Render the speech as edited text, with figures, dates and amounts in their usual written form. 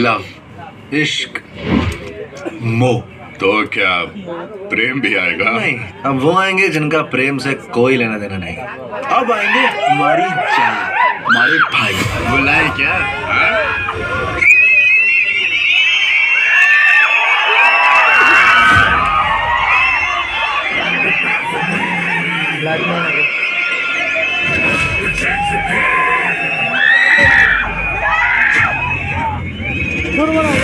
लव, इश्क, मोह। तो क्या प्रेम भी आएगा? नहीं, अब वो आएंगे जिनका प्रेम से कोई लेना देना नहीं। अब आएंगे हमारी जान, हमारे भाई। बुलाए क्या? हाँ? छोड़ बोला